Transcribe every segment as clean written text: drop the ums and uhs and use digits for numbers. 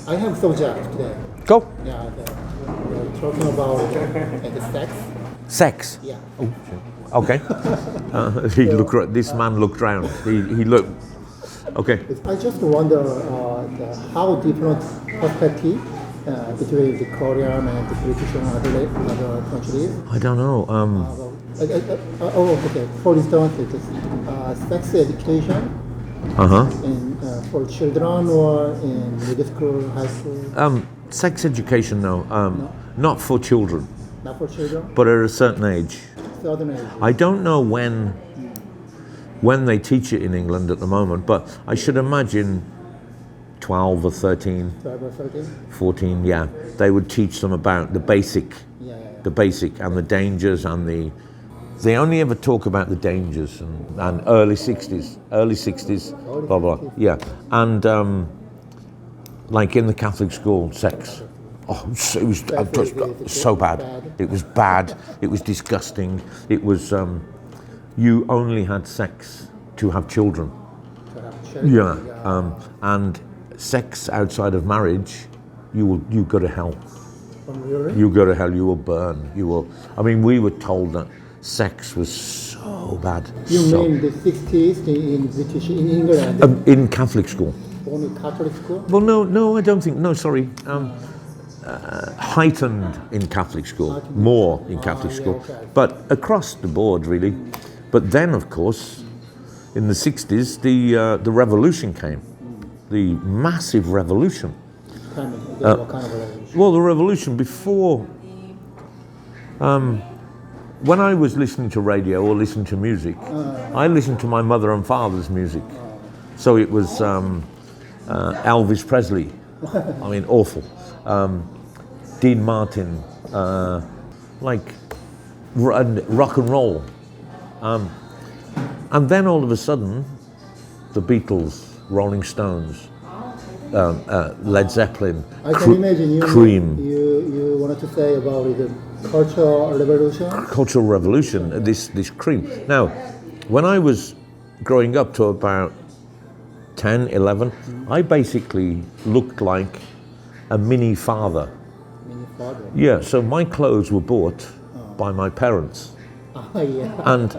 I have subject today. Go. Yeah, we're talking about the sex. Sex. Yeah. Oh, okay. This man looked round. He looked. Okay. I just wonder how different perspective between the Korean and the British and other countries. I don't know. Okay. For instance, it is sex education for children or in middle school, high school. Sex education, no. Not for children, Not for children. but at a certain age. Certain age. I don't know when they teach it in England at the moment, but I should imagine 12 or 13, 12 or 13. 14, yeah. They would teach them about the basic, the basic and the dangers and the... They only ever talk about the dangers and early 60s, blah, blah, yeah. And like in the Catholic school, sex. Oh, it was so bad. It was bad. It was disgusting. It was, you only had sex to have children. Yeah. And sex outside of marriage, you go to hell. Really? You go to hell, you will burn. I mean, we were told that sex was so bad. You mean the 60s in England? In Catholic school. Only Catholic school? Well, no, I don't think. No, sorry. Heightened in Catholic school, more in Catholic school, okay. but across the board, really. But then, of course, in the 60s, the revolution came, the massive revolution. What kind of revolution? Well, the revolution before. When I was listening to radio or listening to music, I listened to my mother and father's music. So it was Elvis Presley, I mean, awful. Dean Martin, like rock and roll. And then all of a sudden, the Beatles, Rolling Stones, Led Zeppelin, I can imagine Cream. You wanted to say about the cultural revolution? Cultural revolution, this Cream. Now, when I was growing up to about 10, 11, I basically looked like a mini father. Mini father? Yeah, so my clothes were bought by my parents. Yeah. And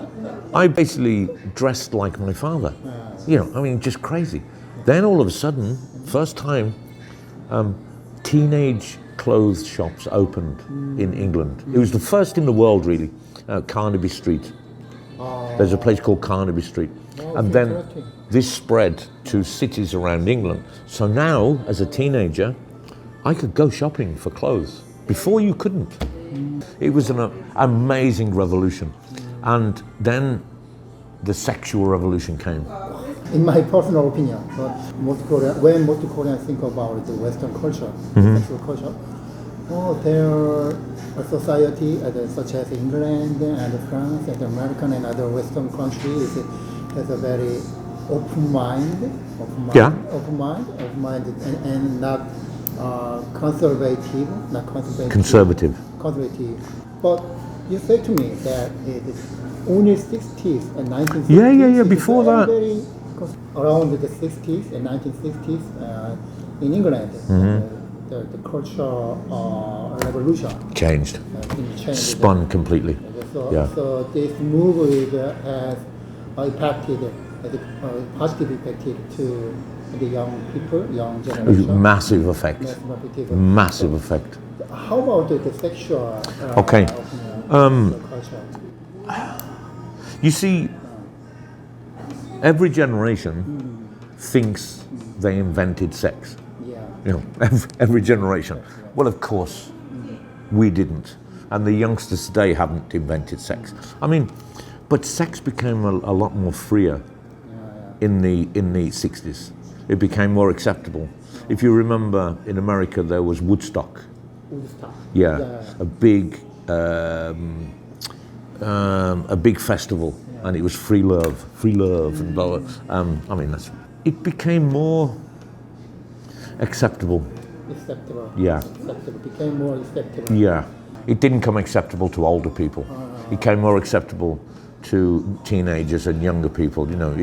I basically dressed like my father. You know, I mean, just crazy. Then all of a sudden, first time, teenage clothes shops opened in England. It was the first in the world, really, Carnaby Street. There's a place called Carnaby Street. And then this spread to cities around England. So now, as a teenager, I could go shopping for clothes. Before you couldn't. It was an amazing revolution. And then the sexual revolution came. In my personal opinion, when most Koreans think about the Western culture, sexual culture, there are a society such as England and France and America and other Western countries has a very open mind, and not conservative. But you say to me that it is only 60s and 1960s. Yeah. Before that. Around the 60s and 1960s in England, the cultural revolution changed. Spun completely. So this move has impacted, positive impacted to the young people, young generation. Massive effect. Massive effect. How about the sexual culture? You see, every generation thinks they invented sex. Yeah. You know, every generation. Well, of course, we didn't. And the youngsters today haven't invented sex. I mean, but sex became a lot more freer in the 60s. It became more acceptable. If you remember, in America there was Woodstock. Yeah. A big festival, and it was free love, and blah, blah. I mean, it became more acceptable. Yeah. It became more acceptable. Yeah. It didn't come acceptable to older people. It came more acceptable to teenagers and younger people. You know,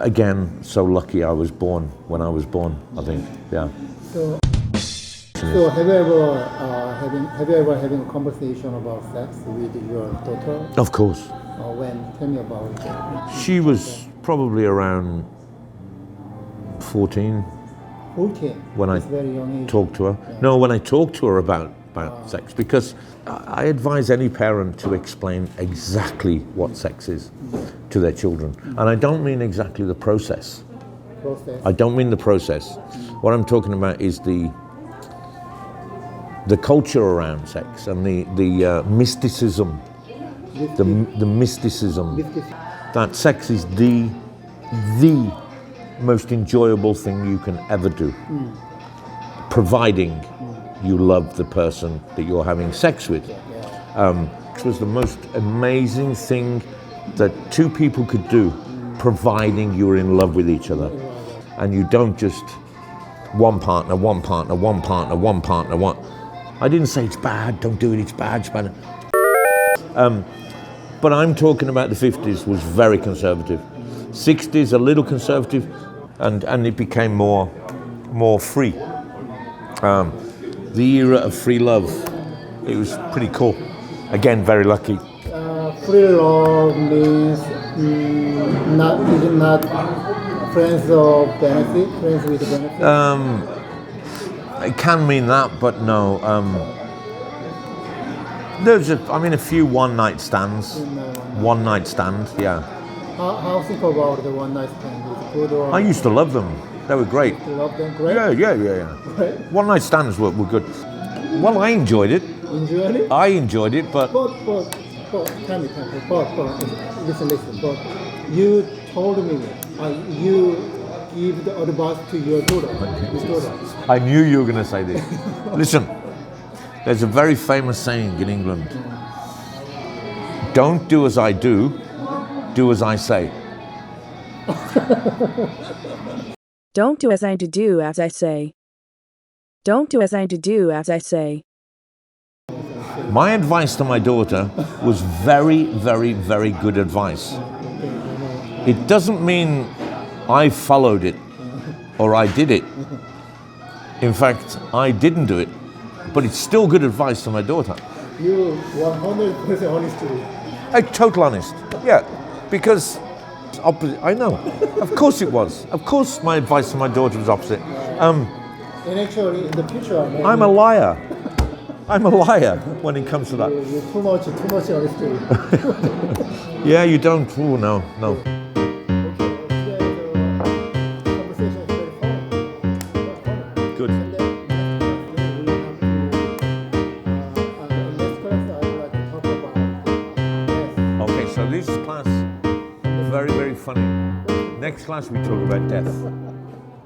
again, so lucky I was born when I was born, I think, yeah. So have you ever having a conversation about sex with your daughter? Of course. When? Tell me about it. She was probably around 14 14. when That's very young age. talked to her. Yeah. No, when I talked to her about sex, because I advise any parent to explain exactly what sex is to their children. And I don't mean exactly the process. I don't mean the process. What I'm talking about is the culture around sex and the mysticism. The mysticism that sex is the most enjoyable thing you can ever do, providing you love the person that you're having sex with. It was the most amazing thing that two people could do, providing you're in love with each other, and you don't just one partner. I didn't say it's bad, don't do it, it's bad. But I'm talking about the 50s was very conservative. 60s a little conservative, and it became more free. The era of free love, it was pretty cool. Again, very lucky. Free love means not friends of benefit, friends with benefit. It can mean that, but no. There's a few one-night stands. One night stand, yeah. How think about the one night stand? Is it good or? I used to love them. They were great. You love them, great? Yeah. Right. One night stands were good. Well, I enjoyed it. Enjoyed it? I enjoyed it, but tell me, listen. But you told me you give the advice to your daughter. I knew you were going to say this. Listen, there's a very famous saying in England. Don't do as I do as I say. Don't do as I do as I say. Don't do as I do as I say. My advice to my daughter was very, very, very good advice. It doesn't mean I followed it or I did it. In fact, I didn't do it, but it's still good advice to my daughter. You 100% honest to me. Total honest, yeah, because opposite. I know, of course it was. Of course, my advice to my daughter was opposite. And actually, in the future, I'm a liar. I'm a liar when it comes to that. You're too much honest to me. Yeah, you don't. Oh no. Good. Okay, so this class, very, very funny. Next class we talk about death.